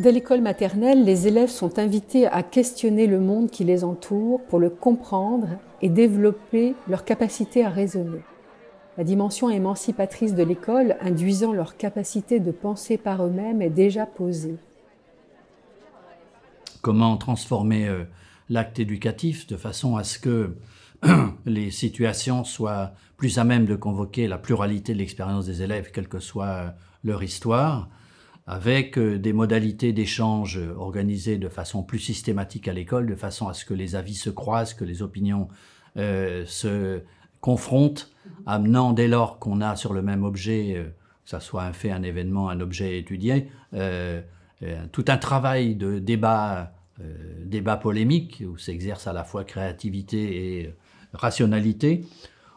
Dès l'école maternelle, les élèves sont invités à questionner le monde qui les entoure pour le comprendre et développer leur capacité à raisonner. La dimension émancipatrice de l'école, induisant leur capacité de penser par eux-mêmes, est déjà posée. Comment transformer l'acte éducatif de façon à ce que les situations soient plus à même de convoquer la pluralité de l'expérience des élèves, quelle que soit leur histoire, avec des modalités d'échange organisées de façon plus systématique à l'école, de façon à ce que les avis se croisent, que les opinions se confrontent, amenant dès lors qu'on a sur le même objet, que ce soit un fait, un événement, un objet étudié, tout un travail de débat polémique, où s'exerce à la fois créativité et rationalité,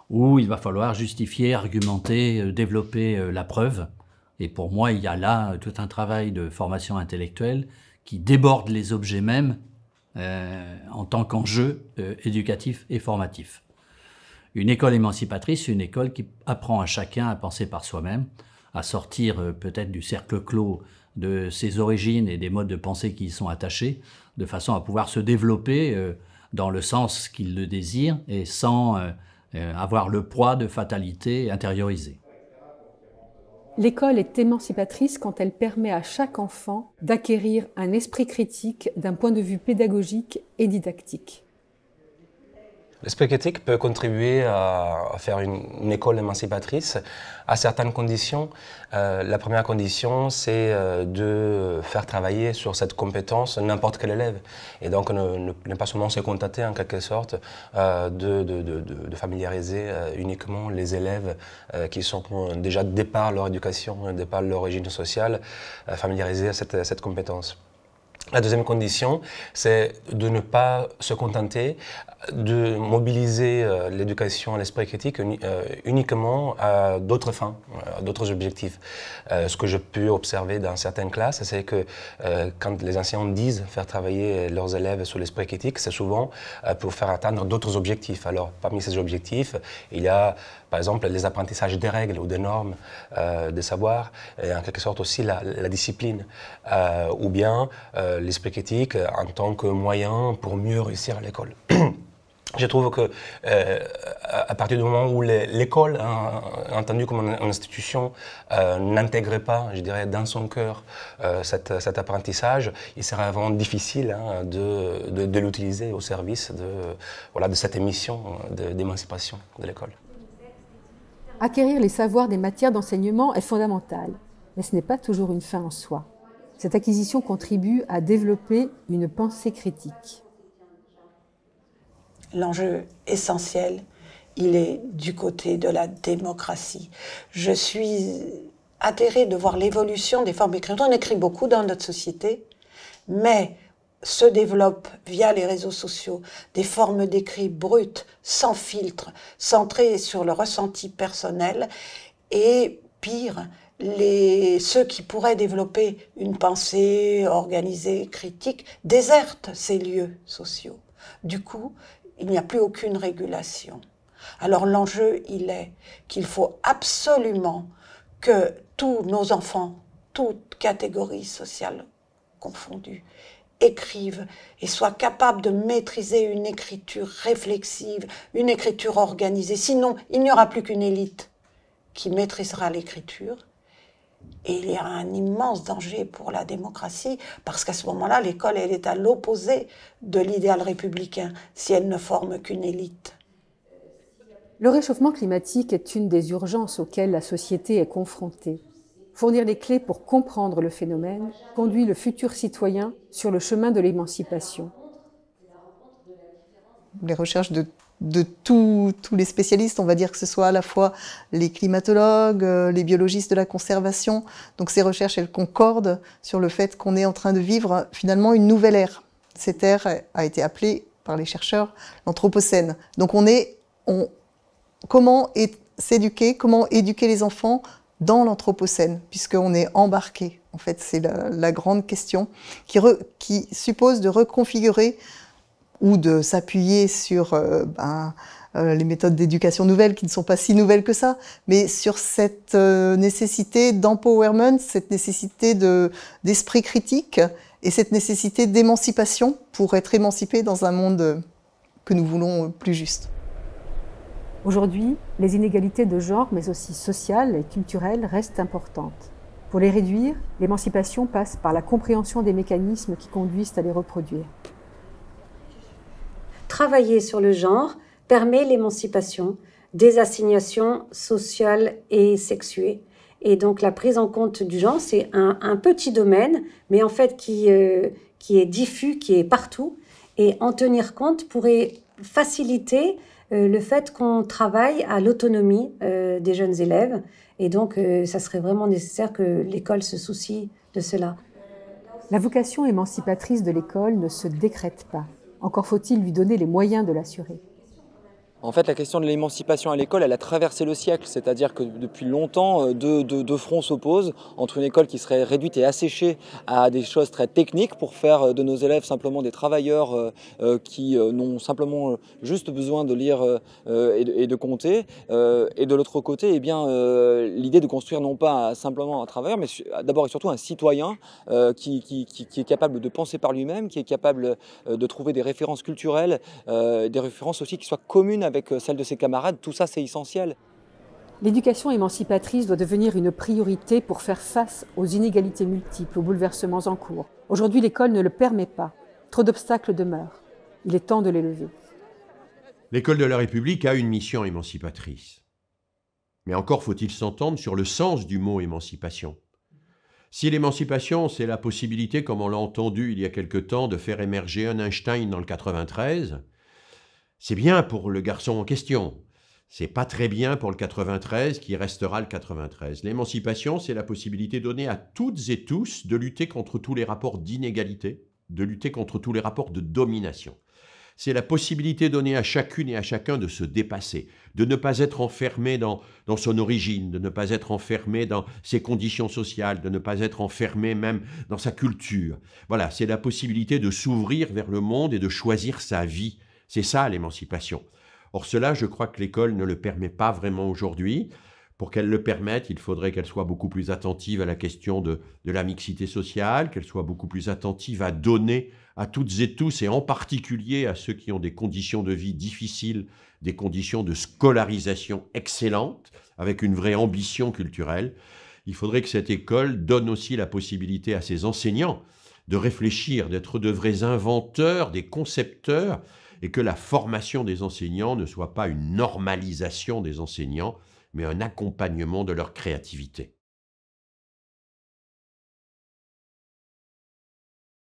où il va falloir justifier, argumenter, développer la preuve. Et pour moi, il y a là tout un travail de formation intellectuelle qui déborde les objets mêmes en tant qu'enjeu éducatif et formatif. Une école émancipatrice, c'est une école qui apprend à chacun à penser par soi-même, à sortir peut-être du cercle clos de ses origines et des modes de pensée qui y sont attachés, de façon à pouvoir se développer dans le sens qu'il le désire et sans avoir le poids de fatalité intériorisée. L'école est émancipatrice quand elle permet à chaque enfant d'acquérir un esprit critique d'un point de vue pédagogique et didactique. L'esprit critique peut contribuer à faire une école émancipatrice à certaines conditions. La première condition, c'est de faire travailler sur cette compétence n'importe quel élève. Et donc ne pas seulement se contenter en quelque sorte de familiariser uniquement les élèves qui sont déjà de par leur éducation, de par leur origine sociale, familiariser à cette compétence. La deuxième condition, c'est de ne pas se contenter de mobiliser l'éducation à l'esprit critique uniquement à d'autres fins, à d'autres objectifs. Ce que j'ai pu observer dans certaines classes, c'est que quand les enseignants disent faire travailler leurs élèves sur l'esprit critique, c'est souvent pour faire atteindre d'autres objectifs. Alors, parmi ces objectifs, il y a par exemple les apprentissages des règles ou des normes, des savoirs, et en quelque sorte aussi la discipline, ou bien l'esprit critique en tant que moyen pour mieux réussir à l'école. Je trouve que à partir du moment où l'école, entendue comme une institution, n'intégrait pas, je dirais, dans son cœur cet apprentissage, il serait vraiment difficile de l'utiliser au service de cette mission d'émancipation de l'école. Acquérir les savoirs des matières d'enseignement est fondamental, mais ce n'est pas toujours une fin en soi. Cette acquisition contribue à développer une pensée critique. L'enjeu essentiel, il est du côté de la démocratie. Je suis atterrée de voir l'évolution des formes d'écriture. On écrit beaucoup dans notre société, mais se développent via les réseaux sociaux des formes d'écrit brutes, sans filtre, centrées sur le ressenti personnel, et pire, ceux qui pourraient développer une pensée organisée, critique, désertent ces lieux sociaux. Du coup, il n'y a plus aucune régulation. Alors l'enjeu, il est qu'il faut absolument que tous nos enfants, toutes catégories sociales confondues, écrivent et soient capables de maîtriser une écriture réflexive, une écriture organisée. Sinon, il n'y aura plus qu'une élite qui maîtrisera l'écriture. Et il y a un immense danger pour la démocratie, parce qu'à ce moment-là, l'école, elle est à l'opposé de l'idéal républicain, si elle ne forme qu'une élite. Le réchauffement climatique est une des urgences auxquelles la société est confrontée. Fournir les clés pour comprendre le phénomène conduit le futur citoyen sur le chemin de l'émancipation. Les recherches de tous les spécialistes, on va dire que ce soit à la fois les climatologues, les biologistes de la conservation. Donc ces recherches, elles concordent sur le fait qu'on est en train de vivre finalement une nouvelle ère. Cette ère a été appelée par les chercheurs l'Anthropocène. Donc comment s'éduquer, comment éduquer les enfants dans l'Anthropocène, puisqu'on est embarqué. En fait, c'est la grande question qui suppose de reconfigurer ou de s'appuyer sur les méthodes d'éducation nouvelles qui ne sont pas si nouvelles que ça, mais sur cette nécessité d'empowerment, cette nécessité d'esprit critique et cette nécessité d'émancipation pour être émancipé dans un monde que nous voulons plus juste. Aujourd'hui, les inégalités de genre, mais aussi sociales et culturelles, restent importantes. Pour les réduire, l'émancipation passe par la compréhension des mécanismes qui conduisent à les reproduire. Travailler sur le genre permet l'émancipation des assignations sociales et sexuées. Et donc la prise en compte du genre, c'est un petit domaine, mais en fait qui est diffus, qui est partout. Et en tenir compte pourrait faciliter le fait qu'on travaille à l'autonomie des jeunes élèves. Et donc ça serait vraiment nécessaire que l'école se soucie de cela. La vocation émancipatrice de l'école ne se décrète pas. Encore faut-il lui donner les moyens de l'assurer. En fait, la question de l'émancipation à l'école, elle a traversé le siècle. C'est-à-dire que depuis longtemps, deux fronts s'opposent entre une école qui serait réduite et asséchée à des choses très techniques pour faire de nos élèves simplement des travailleurs qui n'ont simplement juste besoin de lire et de compter. Et de l'autre côté, eh bien, l'idée de construire non pas simplement un travailleur, mais d'abord et surtout un citoyen qui est capable de penser par lui-même, qui est capable de trouver des références culturelles, des références aussi qui soient communes avec celle de ses camarades. Tout ça, c'est essentiel. L'éducation émancipatrice doit devenir une priorité pour faire face aux inégalités multiples, aux bouleversements en cours. Aujourd'hui, l'école ne le permet pas. Trop d'obstacles demeurent. Il est temps de les lever. L'école de la République a une mission émancipatrice. Mais encore faut-il s'entendre sur le sens du mot émancipation. Si l'émancipation, c'est la possibilité, comme on l'a entendu il y a quelque temps, de faire émerger un Einstein dans le 93, c'est bien pour le garçon en question. C'est pas très bien pour le 93 qui restera le 93. L'émancipation, c'est la possibilité donnée à toutes et tous de lutter contre tous les rapports d'inégalité, de lutter contre tous les rapports de domination. C'est la possibilité donnée à chacune et à chacun de se dépasser, de ne pas être enfermé dans son origine, de ne pas être enfermé dans ses conditions sociales, de ne pas être enfermé même dans sa culture. Voilà, c'est la possibilité de s'ouvrir vers le monde et de choisir sa vie. C'est ça l'émancipation. Or cela, je crois que l'école ne le permet pas vraiment aujourd'hui. Pour qu'elle le permette, il faudrait qu'elle soit beaucoup plus attentive à la question de la mixité sociale, qu'elle soit beaucoup plus attentive à donner à toutes et tous, et en particulier à ceux qui ont des conditions de vie difficiles, des conditions de scolarisation excellentes, avec une vraie ambition culturelle. Il faudrait que cette école donne aussi la possibilité à ses enseignants de réfléchir, d'être de vrais inventeurs, des concepteurs, et que la formation des enseignants ne soit pas une normalisation des enseignants, mais un accompagnement de leur créativité.